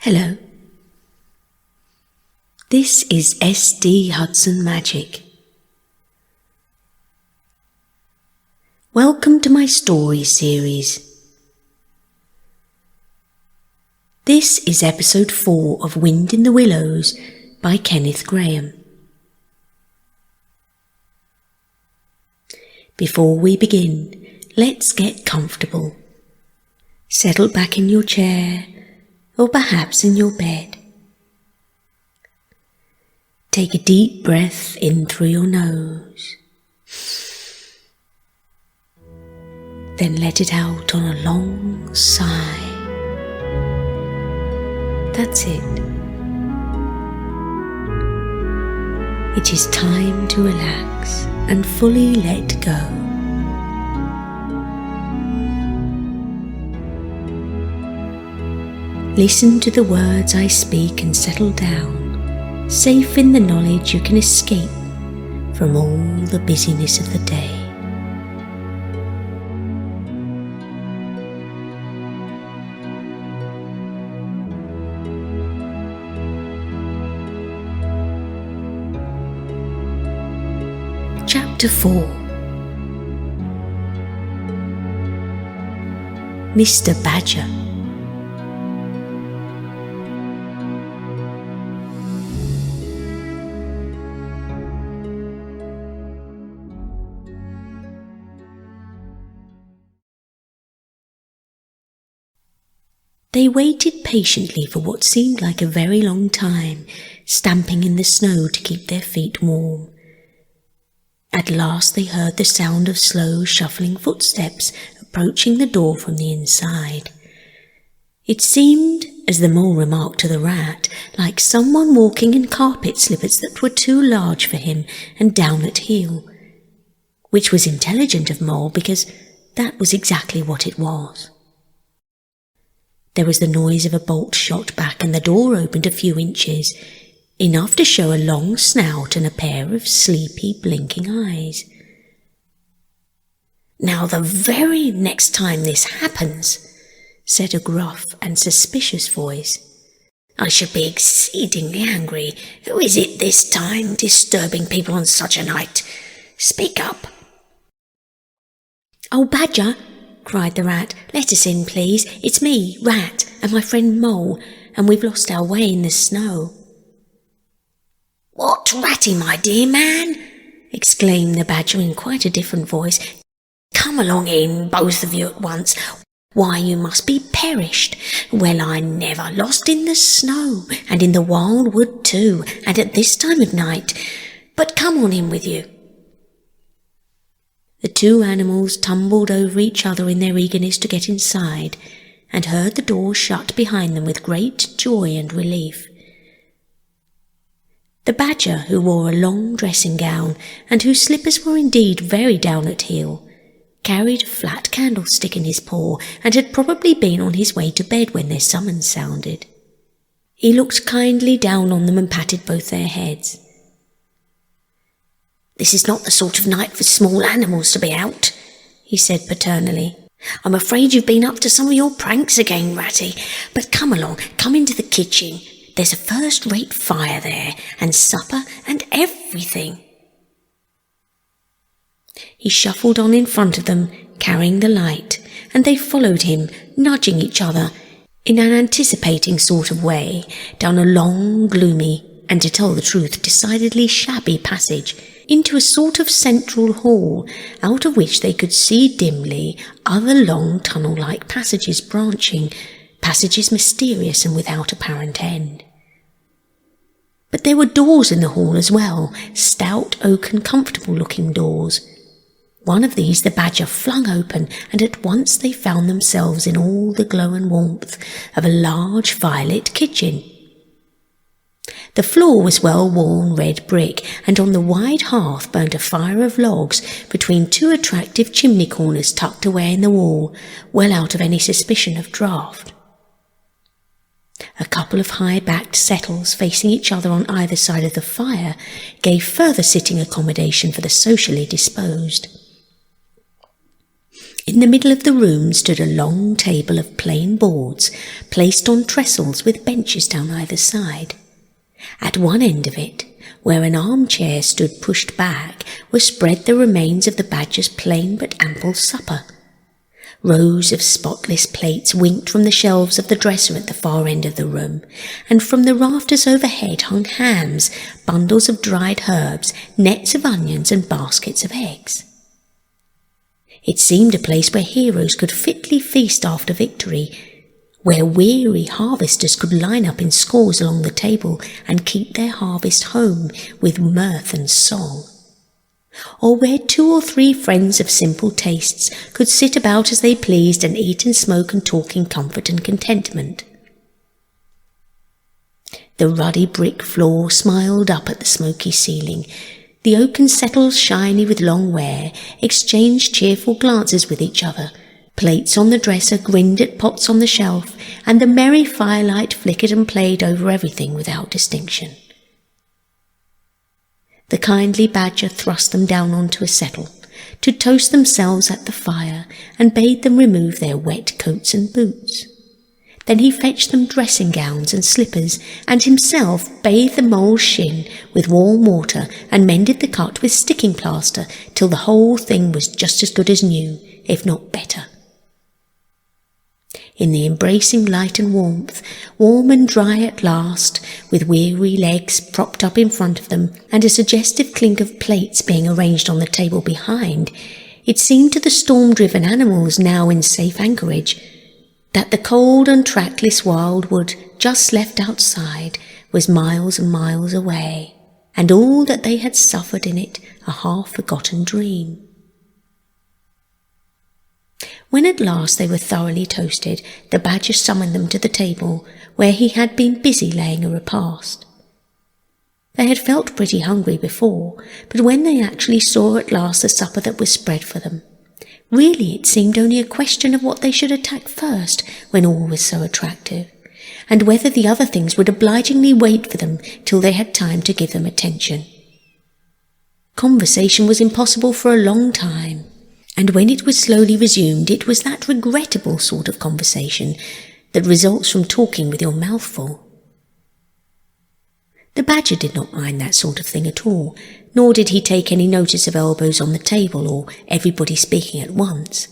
Hello. This is SD Hudson Magic. Welcome to my story series. This is episode 4 of Wind in the Willows by Kenneth Grahame. Before we begin, let's get comfortable. Settle back in your chair or perhaps in your bed. Take a deep breath in through your nose. Then let it out on a long sigh. That's it. It is time to relax and fully let go. Listen to the words I speak and settle down, safe in the knowledge you can escape from all the busyness of the day. Chapter 4. Mr. Badger. They waited patiently for what seemed like a very long time, stamping in the snow to keep their feet warm. At last they heard the sound of slow, shuffling footsteps approaching the door from the inside. It seemed, as the mole remarked to the rat, like someone walking in carpet slippers that were too large for him and down at heel, which was intelligent of Mole because that was exactly what it was. There was the noise of a bolt shot back and the door opened a few inches, enough to show a long snout and a pair of sleepy, blinking eyes. "Now the very next time this happens," said a gruff and suspicious voice, "I should be exceedingly angry. Who is it this time, disturbing people on such a night? Speak up." "Oh, Badger," cried the rat, "let us in, please. It's me, Rat, and my friend Mole, and we've lost our way in the snow." "What, Ratty, my dear man?" exclaimed the Badger in quite a different voice. "Come along in, both of you at once. Why, you must be perished. Well, I never lost in the snow, and in the wild wood too, and at this time of night. But come on in with you." The two animals tumbled over each other in their eagerness to get inside, and heard the door shut behind them with great joy and relief. The Badger, who wore a long dressing gown, and whose slippers were indeed very down at heel, carried a flat candlestick in his paw, and had probably been on his way to bed when their summons sounded. He looked kindly down on them and patted both their heads. "This is not the sort of night for small animals to be out," he said paternally. "I'm afraid you've been up to some of your pranks again, Ratty. But come along, come into the kitchen. There's a first-rate fire there, and supper and everything." He shuffled on in front of them, carrying the light, and they followed him, nudging each other, in an anticipating sort of way, down a long, gloomy, and to tell the truth, decidedly shabby passage, into a sort of central hall, out of which they could see dimly other long tunnel-like passages branching, passages mysterious and without apparent end. But there were doors in the hall as well, stout, oaken, comfortable-looking doors. One of these the Badger flung open, and at once they found themselves in all the glow and warmth of a large firelit kitchen. The floor was well-worn red brick, and on the wide hearth burnt a fire of logs between two attractive chimney corners tucked away in the wall, well out of any suspicion of draught. A couple of high-backed settles facing each other on either side of the fire gave further sitting accommodation for the socially disposed. In the middle of the room stood a long table of plain boards, placed on trestles with benches down either side. At one end of it, where an armchair stood pushed back, were spread the remains of the Badger's plain but ample supper. Rows of spotless plates winked from the shelves of the dresser at the far end of the room, and from the rafters overhead hung hams, bundles of dried herbs, nets of onions, and baskets of eggs. It seemed a place where heroes could fitly feast after victory, where weary harvesters could line up in scores along the table and keep their harvest home with mirth and song, or where 2 or 3 friends of simple tastes could sit about as they pleased and eat and smoke and talk in comfort and contentment. The ruddy brick floor smiled up at the smoky ceiling. The oaken settles, shiny with long wear, exchanged cheerful glances with each other. Plates on the dresser grinned at pots on the shelf, and the merry firelight flickered and played over everything without distinction. The kindly Badger thrust them down onto a settle, to toast themselves at the fire, and bade them remove their wet coats and boots. Then he fetched them dressing gowns and slippers, and himself bathed the mole's shin with warm water and mended the cut with sticking plaster till the whole thing was just as good as new, if not better. In the embracing light and warmth, warm and dry at last, with weary legs propped up in front of them, and a suggestive clink of plates being arranged on the table behind, it seemed to the storm-driven animals now in safe anchorage that the cold and trackless wildwood just left outside was miles and miles away, and all that they had suffered in it a half-forgotten dream. When at last they were thoroughly toasted, the Badger summoned them to the table, where he had been busy laying a repast. They had felt pretty hungry before, but when they actually saw at last the supper that was spread for them, really it seemed only a question of what they should attack first, when all was so attractive, and whether the other things would obligingly wait for them till they had time to give them attention. Conversation was impossible for a long time, and when it was slowly resumed, it was that regrettable sort of conversation that results from talking with your mouth full. The Badger did not mind that sort of thing at all, nor did he take any notice of elbows on the table or everybody speaking at once.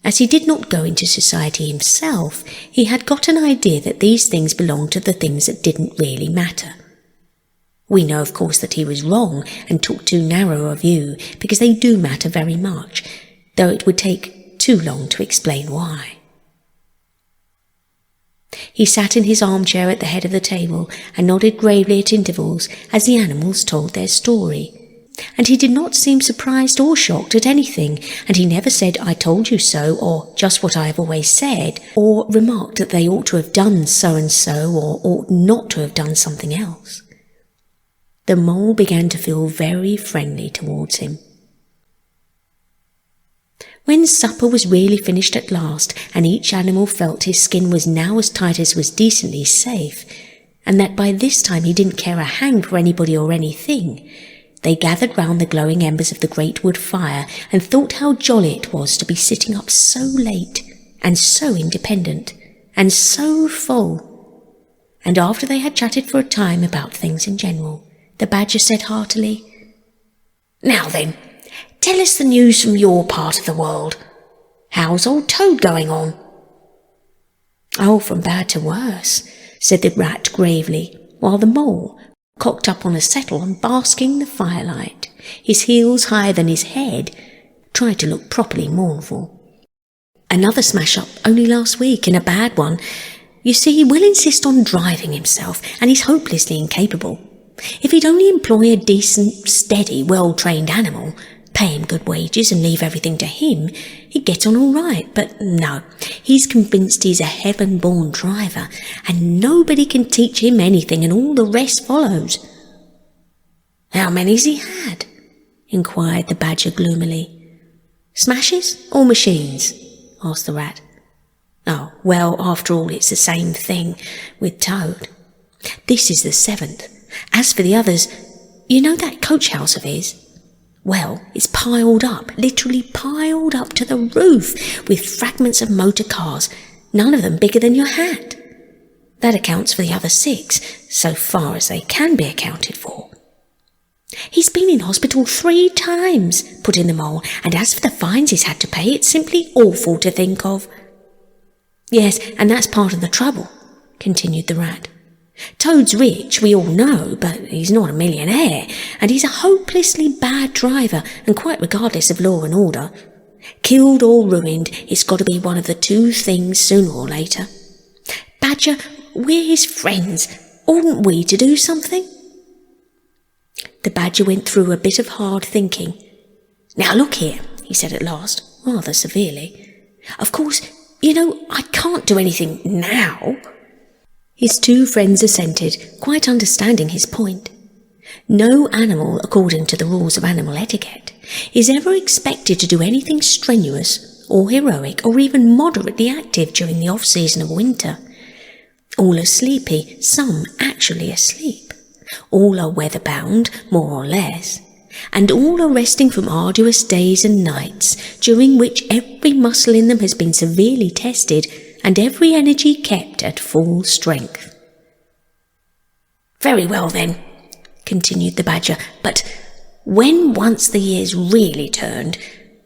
As he did not go into society himself, he had got an idea that these things belonged to the things that didn't really matter. We know, of course, that he was wrong and took too narrow a view, because they do matter very much, though it would take too long to explain why. He sat in his armchair at the head of the table and nodded gravely at intervals as the animals told their story. And he did not seem surprised or shocked at anything, and he never said, "I told you so," or "just what I have always said," or remarked that they ought to have done so and so, or ought not to have done something else. The mole began to feel very friendly towards him. When supper was really finished at last, and each animal felt his skin was now as tight as was decently safe, and that by this time he didn't care a hang for anybody or anything, they gathered round the glowing embers of the great wood fire and thought how jolly it was to be sitting up so late, and so independent, and so full. And after they had chatted for a time about things in general, the Badger said heartily, "Now then, tell us the news from your part of the world. How's old Toad going on?" "Oh, from bad to worse," said the Rat gravely, while the Mole, cocked up on a settle and basking in the firelight, his heels higher than his head, tried to look properly mournful. "Another smash-up only last week, and a bad one. You see, he will insist on driving himself, and he's hopelessly incapable. If he'd only employ a decent, steady, well-trained animal, pay him good wages and leave everything to him, he'd get on all right. But no, he's convinced he's a heaven-born driver, and nobody can teach him anything, and all the rest follows." "How many's he had?" inquired the Badger gloomily. "Smashes or machines?" asked the Rat. "Oh, well, after all, it's the same thing with Toad. This is the 7th. As for the others, you know that coach house of his? Well, it's piled up, literally piled up to the roof with fragments of motor cars, none of them bigger than your hat. That accounts for the other 6, so far as they can be accounted for. He's been in hospital 3 times, put in the Mole, and as for the fines he's had to pay, it's simply awful to think of. Yes, and that's part of the trouble, continued the Rat. Toad's rich, we all know, but he's not a millionaire, and he's a hopelessly bad driver, and quite regardless of law and order. Killed or ruined, it's got to be one of the 2 things sooner or later. Badger, we're his friends. Oughtn't we to do something? The Badger went through a bit of hard thinking. Now look here, he said at last, rather severely. Of course, I can't do anything now. His 2 friends assented, quite understanding his point. No animal, according to the rules of animal etiquette, is ever expected to do anything strenuous or heroic or even moderately active during the off-season of winter. All are sleepy, some actually asleep. All are weather-bound, more or less, and all are resting from arduous days and nights, during which every muscle in them has been severely tested and every energy kept at full strength. Very well then, continued the Badger, but when once the year's really turned,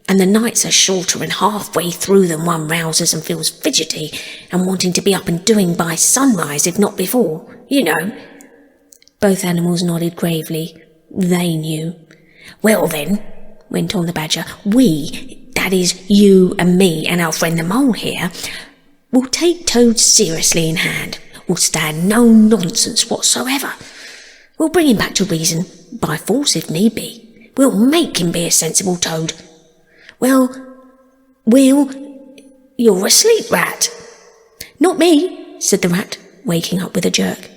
and the nights are shorter and halfway through them one rouses and feels fidgety and wanting to be up and doing by sunrise if not before, Both animals nodded gravely. They knew. Well then, went on the Badger, we, that is you and me and our friend the Mole here, will take Toad seriously in hand. We'll stand no nonsense whatsoever. We'll bring him back to reason, by force if need be. We'll make him be a sensible Toad. You're asleep, Rat. Not me, said the Rat, waking up with a jerk.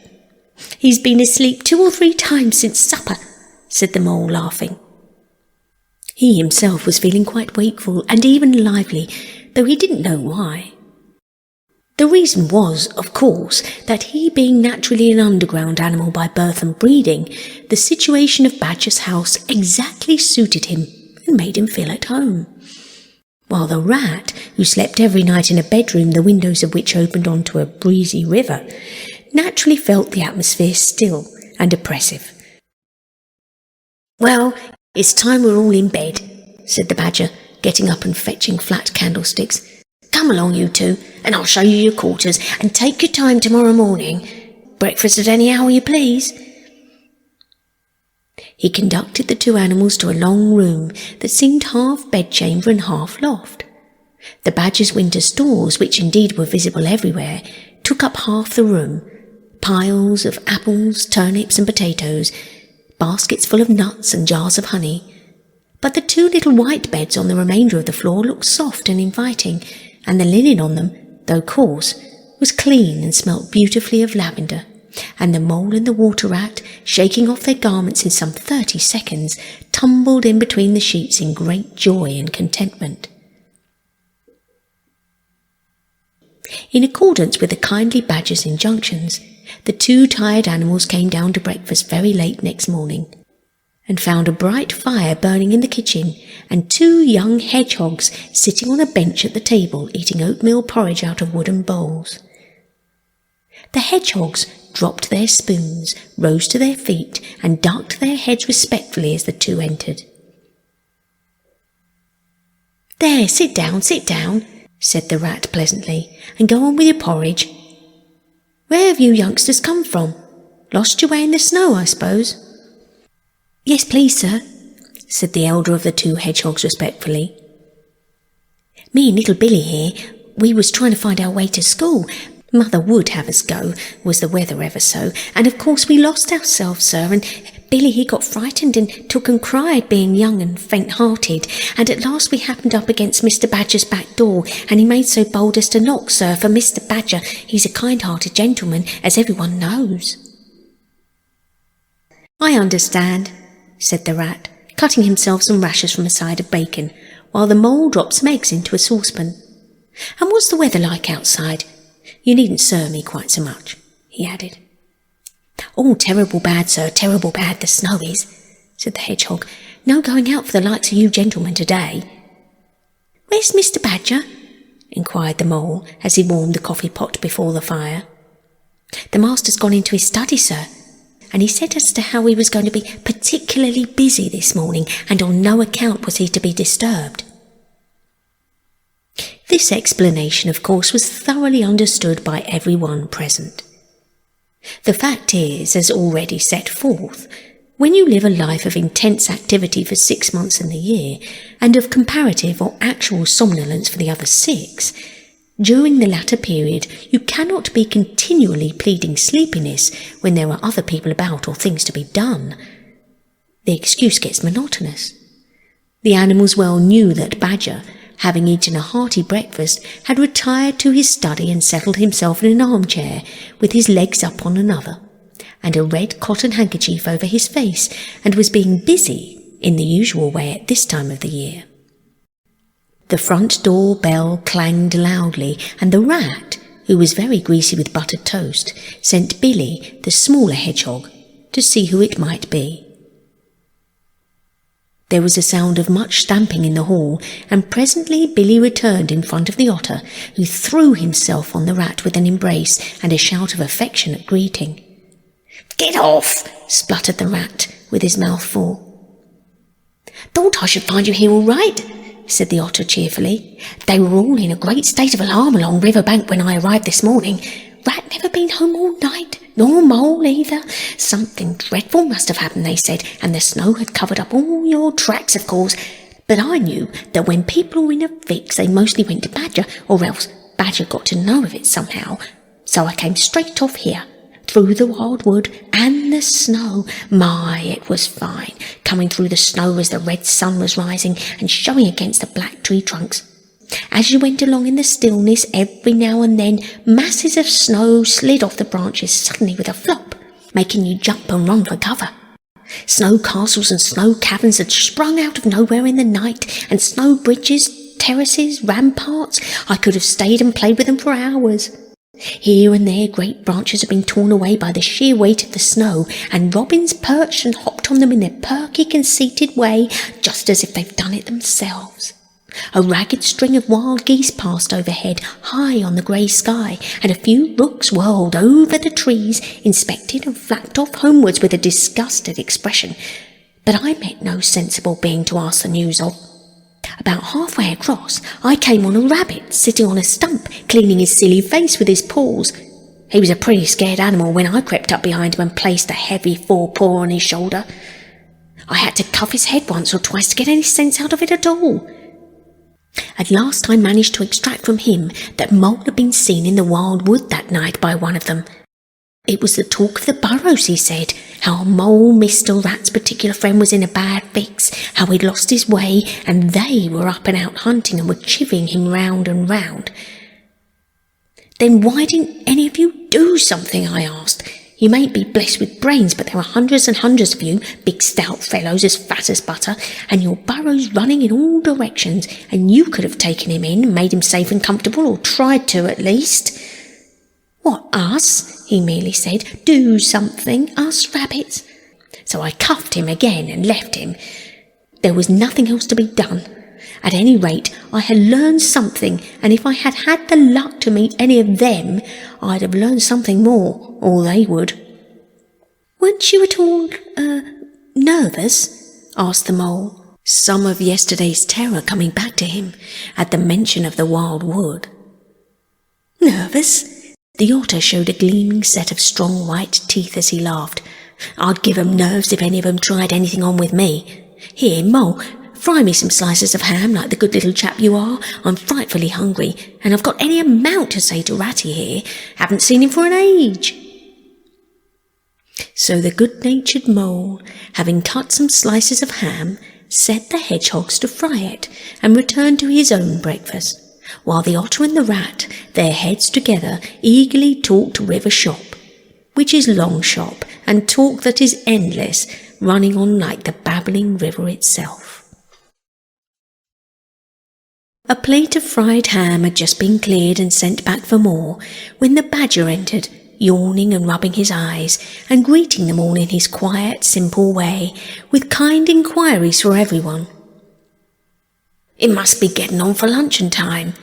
He's been asleep 2 or 3 times since supper, said the Mole, laughing. He himself was feeling quite wakeful and even lively, though he didn't know why. The reason was, of course, that he being naturally an underground animal by birth and breeding, the situation of Badger's house exactly suited him and made him feel at home. While the Rat, who slept every night in a bedroom the windows of which opened onto a breezy river, naturally felt the atmosphere still and oppressive. Well, it's time we're all in bed, said the Badger, getting up and fetching flat candlesticks. Come along, you 2, and I'll show you your quarters, and take your time tomorrow morning. Breakfast at any hour you please. He conducted the 2 animals to a long room that seemed half bedchamber and half loft. The Badger's winter stores, which indeed were visible everywhere, took up half the room. Piles of apples, turnips and potatoes, baskets full of nuts and jars of honey. But the 2 little white beds on the remainder of the floor looked soft and inviting, and the linen on them, though coarse, was clean and smelt beautifully of lavender, and the Mole and the Water Rat, shaking off their garments in some 30 seconds, tumbled in between the sheets in great joy and contentment. In accordance with the kindly Badger's injunctions, the 2 tired animals came down to breakfast very late next morning, and found a bright fire burning in the kitchen, and 2 young hedgehogs sitting on a bench at the table eating oatmeal porridge out of wooden bowls. The hedgehogs dropped their spoons, rose to their feet, and ducked their heads respectfully as the 2 entered. There, sit down, said the Rat pleasantly, and go on with your porridge. Where have you youngsters come from? Lost your way in the snow, I suppose? Yes, please, sir, said the elder of the 2 hedgehogs respectfully. Me and little Billy here, we was trying to find our way to school. Mother would have us go, was the weather ever so, and of course we lost ourselves, sir, and Billy he got frightened and took and cried, being young and faint-hearted, and at last we happened up against Mr. Badger's back door, and he made so bold as to knock, sir, for Mr. Badger, he's a kind-hearted gentleman, as everyone knows. I understand, said the Rat, cutting himself some rashers from a side of bacon, while the Mole dropped some eggs into a saucepan. And what's the weather like outside? You needn't sir me quite so much, he added. Oh, terrible bad, sir, terrible bad the snow is, said the hedgehog. No going out for the likes of you gentlemen today." "Where's Mr. Badger?" inquired the Mole as he warmed the coffee pot before the fire. "The master's gone into his study, sir, and he said as to how he was going to be particularly busy this morning, and on no account was he to be disturbed." This explanation, of course, was thoroughly understood by everyone present. The fact is, as already set forth, when you live a life of intense activity for 6 months in the year, and of comparative or actual somnolence for the other 6, during the latter period you cannot be continually pleading sleepiness when there are other people about or things to be done. The excuse gets monotonous. The animals well knew that Badger, having eaten a hearty breakfast, had retired to his study and settled himself in an armchair with his legs up on another, and a red cotton handkerchief over his face, and was being busy in the usual way at this time of the year. The front door bell clanged loudly, and the rat, who was very greasy with buttered toast, sent Billy, the smaller hedgehog, to see who it might be. There was a sound of much stamping in the hall, and presently Billy returned in front of the otter, who threw himself on the rat with an embrace and a shout of affectionate greeting. "Get off!" spluttered the rat, with his mouth full. "Thought I should find you here all right," said the otter cheerfully. "They were all in a great state of alarm along River Bank when I arrived this morning. Rat never been home all night, nor Mole either. Something dreadful must have happened, they said, and the snow had covered up all your tracks, of course. But I knew that when people were in a fix, they mostly went to Badger, or else Badger got to know of it somehow. So I came straight off here, through the wildwood and the snow. My, it was fine, coming through the snow as the red sun was rising and showing against the black tree trunks. As you went along in the stillness, every now and then masses of snow slid off the branches suddenly with a flop, making you jump and run for cover. Snow castles and snow caverns had sprung out of nowhere in the night, and snow bridges, terraces, ramparts. I could have stayed and played with them for hours. Here and there great branches had been torn away by the sheer weight of the snow, and robins perched and hopped on them in their perky, conceited way, just as if they've done it themselves. A ragged string of wild geese passed overhead, high on the grey sky, and a few rooks whirled over the trees, inspected and flapped off homewards with a disgusted expression. But I met no sensible being to ask the news of. About halfway across, I came on a rabbit sitting on a stump, cleaning his silly face with his paws. He was a pretty scared animal when I crept up behind him and placed a heavy forepaw on his shoulder. I had to cuff his head once or twice to get any sense out of it at all. At last I managed to extract from him that Mole had been seen in the wild wood that night by one of them. It was the talk of the burrows, he said, how Mole, Mr. Rat's particular friend, was in a bad fix, how he'd lost his way, and they were up and out hunting and were chivying him round and round. "Then why didn't any of you do something?" I asked. "You mayn't be blessed with brains, but there were hundreds and hundreds of you, big stout fellows as fat as butter, and your burrows running in all directions, and you could have taken him in and made him safe and comfortable, or tried to at least." "What, us?" he merely said. "Do something, us rabbits?" So I cuffed him again and left him. There was nothing else to be done. At any rate, I had learned something, and if I had had the luck to meet any of them, I'd have learned something more, or they would. "Weren't you at all, nervous?" asked the Mole, some of yesterday's terror coming back to him at the mention of the wild wood. "Nervous?" The otter showed a gleaming set of strong white teeth as he laughed. "I'd give 'em nerves if any of 'em tried anything on with me. Here, Mole, fry me some slices of ham like the good little chap you are. I'm frightfully hungry, and I've got any amount to say to Ratty here. Haven't seen him for an age." So the good-natured Mole, having cut some slices of ham, set the hedgehogs to fry it, and returned to his own breakfast, while the otter and the rat, their heads together, eagerly talked river shop, which is long shop, and talk that is endless, running on like the babbling river itself. A plate of fried ham had just been cleared and sent back for more, when the badger entered, yawning and rubbing his eyes, and greeting them all in his quiet, simple way, with kind inquiries for everyone. "It must be getting on for luncheon time,"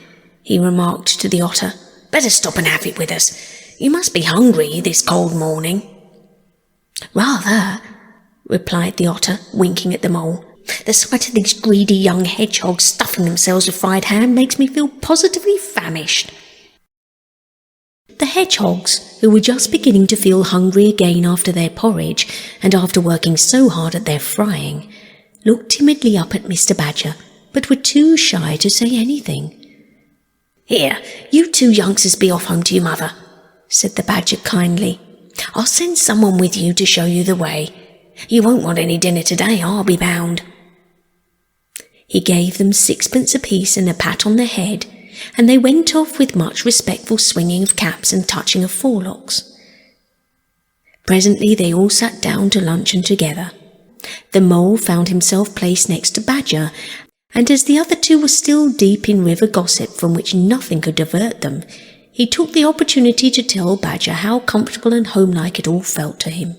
he remarked to the otter. "Better stop and have it with us. You must be hungry this cold morning." "Rather," replied the otter, winking at the mole. "The sight of these greedy young hedgehogs stuffing themselves with fried ham makes me feel positively famished." The hedgehogs, who were just beginning to feel hungry again after their porridge, and after working so hard at their frying, looked timidly up at Mr. Badger, but were too shy to say anything. "Here, you two youngsters be off home to your mother," said the Badger kindly. "I'll send someone with you to show you the way. You won't want any dinner today, I'll be bound." He gave them 6pence apiece and a pat on the head, and they went off with much respectful swinging of caps and touching of forelocks. Presently they all sat down to luncheon together. The mole found himself placed next to Badger, and as the other two were still deep in river gossip from which nothing could divert them, he took the opportunity to tell Badger how comfortable and homelike it all felt to him.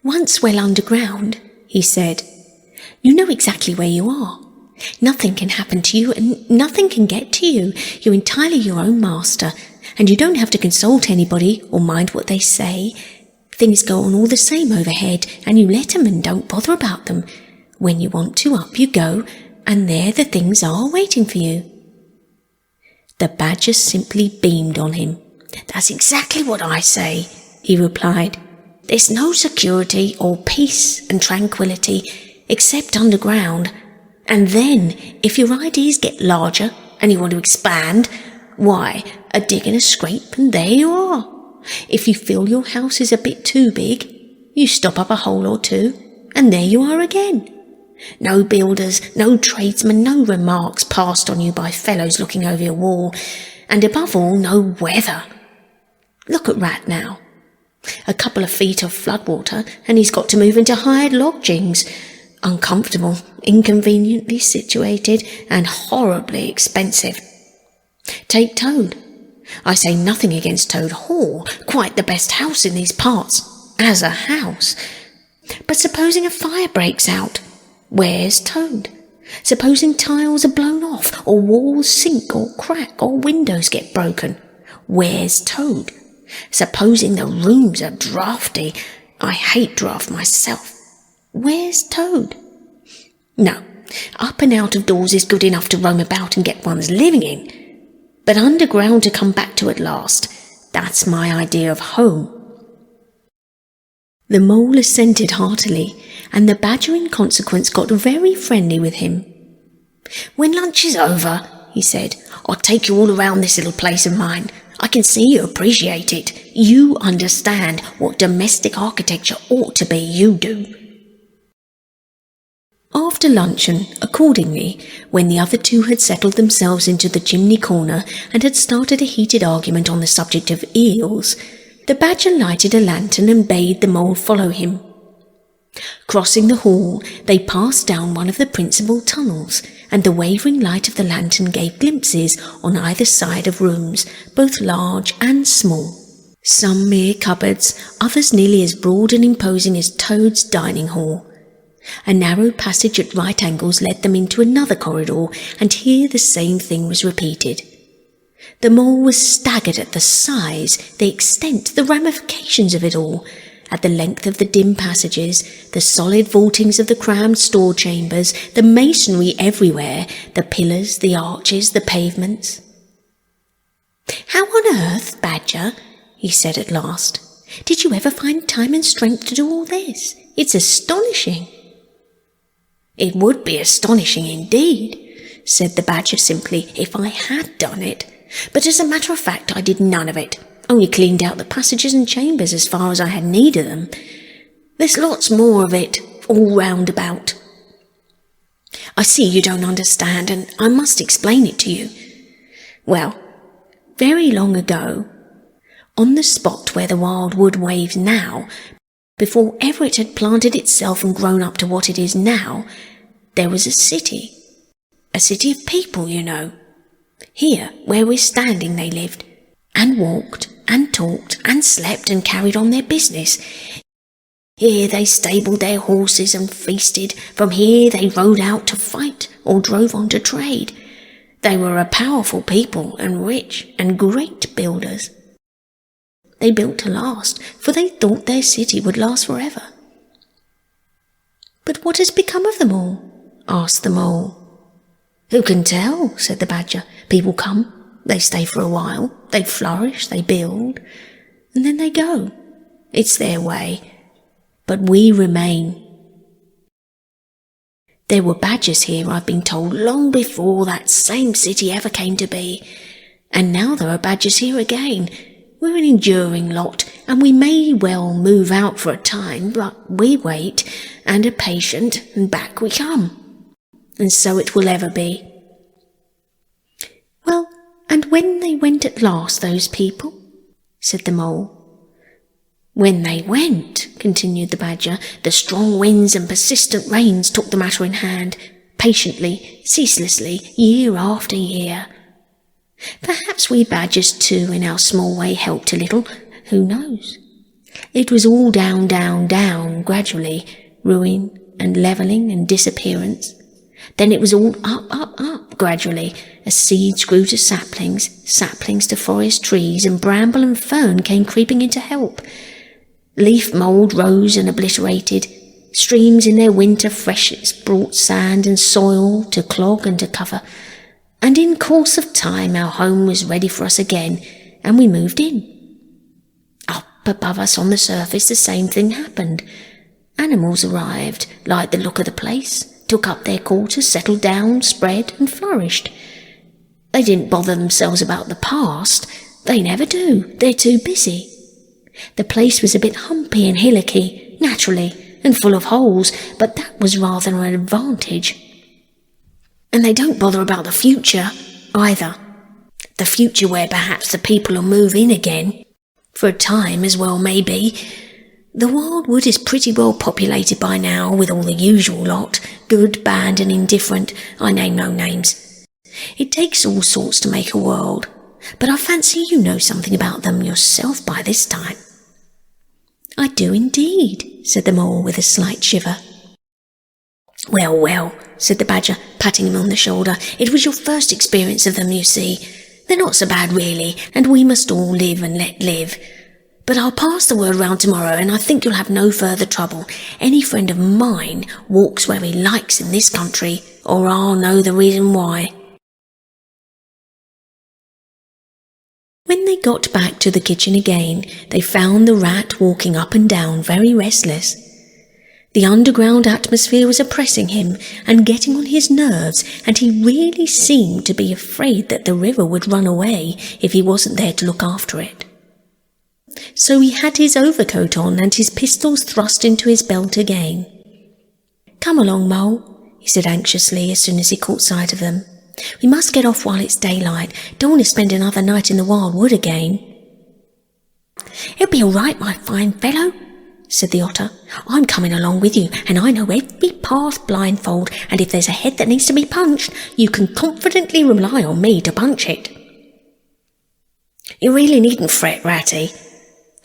"Once well underground," he said, "you know exactly where you are. Nothing can happen to you, and nothing can get to you. You're entirely your own master, and you don't have to consult anybody or mind what they say. Things go on all the same overhead, and you let 'em and don't bother about them. When you want to, up you go, and there the things are waiting for you." The Badger simply beamed on him. "That's exactly what I say," he replied. "There's no security or peace and tranquillity except underground. And then, if your ideas get larger and you want to expand, why, a dig and a scrape and there you are. If you feel your house is a bit too big, you stop up a hole or two, and there you are again. No builders, no tradesmen, no remarks passed on you by fellows looking over your wall, and above all, no weather. Look at Rat now. A couple of feet of floodwater, and he's got to move into hired lodgings. Uncomfortable, inconveniently situated, and horribly expensive. Take Toad. I say nothing against Toad Hall, quite the best house in these parts, as a house. But supposing a fire breaks out, where's Toad? Supposing tiles are blown off, or walls sink or crack, or windows get broken, where's Toad? Supposing the rooms are draughty, I hate draught myself, where's Toad? No, up and out of doors is good enough to roam about and get one's living in, but underground to come back to at last, that's my idea of home." The mole assented heartily, and the Badger in consequence got very friendly with him. "When lunch is over," he said, "I'll take you all around this little place of mine. I can see you appreciate it. You understand what domestic architecture ought to be, you do." After luncheon, accordingly, when the other two had settled themselves into the chimney corner and had started a heated argument on the subject of eels, the Badger lighted a lantern and bade the mole follow him. Crossing the hall, they passed down one of the principal tunnels, and the wavering light of the lantern gave glimpses on either side of rooms, both large and small. Some mere cupboards, others nearly as broad and imposing as Toad's dining hall. A narrow passage at right angles led them into another corridor, and here the same thing was repeated. The mole was staggered at the size, the extent, the ramifications of it all, at the length of the dim passages, the solid vaultings of the crammed store chambers, the masonry everywhere, the pillars, the arches, the pavements. "How on earth, Badger," he said at last, "did you ever find time and strength to do all this? It's astonishing." "It would be astonishing indeed," said the Badger simply, "if I had done it. But as a matter of fact, I did none of it. Only cleaned out the passages and chambers as far as I had need of them. There's lots more of it, all round about. I see you don't understand, and I must explain it to you. Well, very long ago, on the spot where the wild wood waves now, before ever it had planted itself and grown up to what it is now, there was a city of people, you know. Here, where we're standing, they lived, and walked, and talked and slept and carried on their business. Here they stabled their horses and feasted. From here they rode out to fight or drove on to trade. They were a powerful people and rich and great builders. They built to last, for they thought their city would last forever. "But what has become of them all?" asked the Mole. "Who can tell?" said the Badger. "People come, they stay for a while, they flourish, they build, and then they go. It's their way. But we remain. There were badgers here, I've been told, long before that same city ever came to be. And now there are badgers here again. We're an enduring lot, and we may well move out for a time, but we wait, and are patient, and back we come. And so it will ever be." "Well, and when they went at last, those people?" said the Mole. "When they went," continued the Badger, "the strong winds and persistent rains took the matter in hand, patiently, ceaselessly, year after year. Perhaps we badgers too, in our small way, helped a little, who knows? It was all down, down, down, gradually, ruin and levelling and disappearance. Then it was all up, up, up, gradually, as seeds grew to saplings, saplings to forest trees, and bramble and fern came creeping in to help. Leaf mould rose and obliterated. Streams in their winter freshets brought sand and soil to clog and to cover. And in course of time our home was ready for us again, and we moved in. Up above us on the surface the same thing happened. Animals arrived, liked the look of the place, took up their quarters, settled down, spread and flourished. They didn't bother themselves about the past. They never do. They're too busy. The place was a bit humpy and hillocky, naturally, and full of holes, but that was rather an advantage. And they don't bother about the future, either. The future where perhaps the people will move in again, for a time as well may be. The wild wood is pretty well populated by now, with all the usual lot, good, bad and indifferent, I name no names. It takes all sorts to make a world, but I fancy you know something about them yourself by this time." "I do indeed," said the Mole with a slight shiver. "Well, well," said the Badger, patting him on the shoulder, "it was your first experience of them, you see. They're not so bad really, and we must all live and let live. But I'll pass the word round tomorrow, and I think you'll have no further trouble. Any friend of mine walks where he likes in this country, or I'll know the reason why." When they got back to the kitchen again, they found the Rat walking up and down, very restless. The underground atmosphere was oppressing him and getting on his nerves, and he really seemed to be afraid that the river would run away if he wasn't there to look after it. So he had his overcoat on and his pistols thrust into his belt again. "Come along, Mole," he said anxiously as soon as he caught sight of them. "We must get off while it's daylight. Don't want to spend another night in the wild wood again." "It'll be all right, my fine fellow," said the Otter. "I'm coming along with you, and I know every path blindfold, and if there's a head that needs to be punched, you can confidently rely on me to punch it." "You really needn't fret, Ratty,"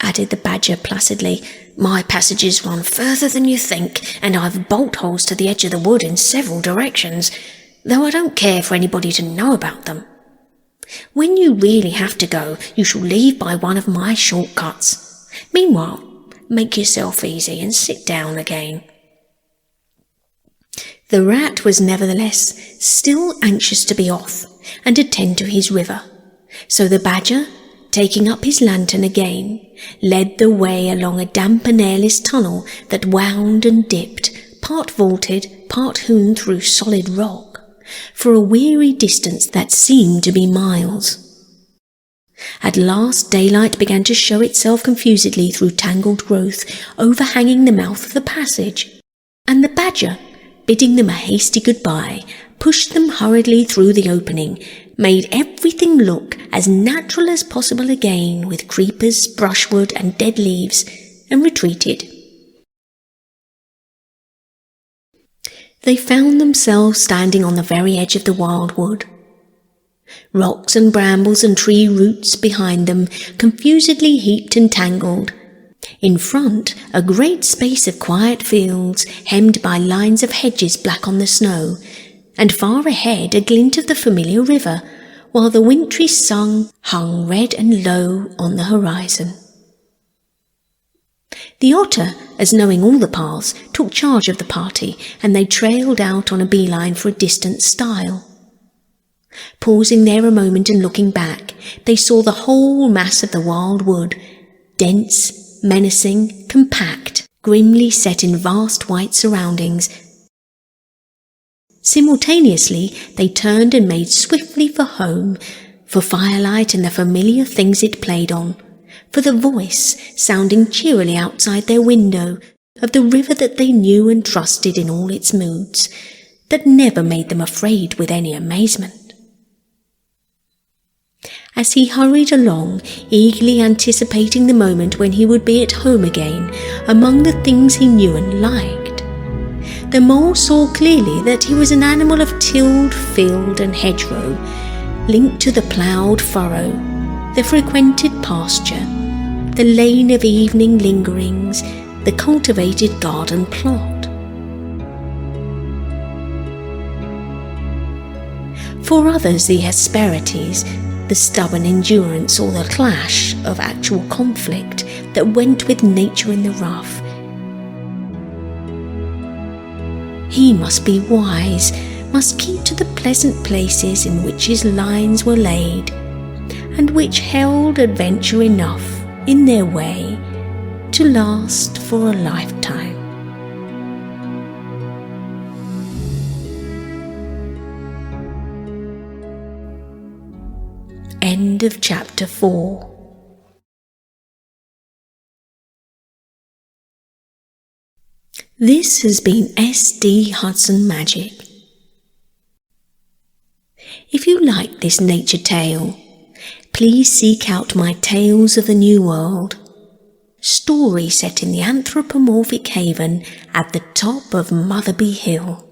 added the Badger placidly. "My passages run further than you think, and I've bolt holes to the edge of the wood in several directions, though I don't care for anybody to know about them. When you really have to go, you shall leave by one of my short cuts. Meanwhile, make yourself easy and sit down again." The Rat was nevertheless still anxious to be off and attend to his river, so the Badger, taking up his lantern again, led the way along a damp and airless tunnel that wound and dipped, part vaulted, part hewn through solid rock, for a weary distance that seemed to be miles. At last daylight began to show itself confusedly through tangled growth overhanging the mouth of the passage, and the Badger, bidding them a hasty goodbye, pushed them hurriedly through the opening, made everything look as natural as possible again with creepers, brushwood and dead leaves, and retreated. They found themselves standing on the very edge of the wild wood. Rocks and brambles and tree roots behind them, confusedly heaped and tangled. In front, a great space of quiet fields, hemmed by lines of hedges black on the snow, and far ahead a glint of the familiar river, while the wintry sun hung red and low on the horizon. The otter, as knowing all the paths, took charge of the party, and they trailed out on a beeline for a distant stile. Pausing there a moment and looking back, they saw the whole mass of the wild wood, dense, menacing, compact, grimly set in vast white surroundings. Simultaneously, they turned and made swiftly for home, for firelight and the familiar things it played on, for the voice sounding cheerily outside their window of the river that they knew and trusted in all its moods, that never made them afraid with any amazement. As he hurried along, eagerly anticipating the moment when he would be at home again, among the things he knew and liked, the mole saw clearly that he was an animal of tilled field and hedgerow, linked to the ploughed furrow, the frequented pasture, the lane of evening lingerings, the cultivated garden plot. For others, the asperities, the stubborn endurance or the clash of actual conflict that went with nature in the rough. He must be wise, must keep to the pleasant places in which his lines were laid, and which held adventure enough in their way to last for a lifetime. End of chapter 4. This has been S.D. Hudson Magic. If you like this nature tale, please seek out my Tales of the New World, story set in the anthropomorphic haven at the top of Motherby Hill.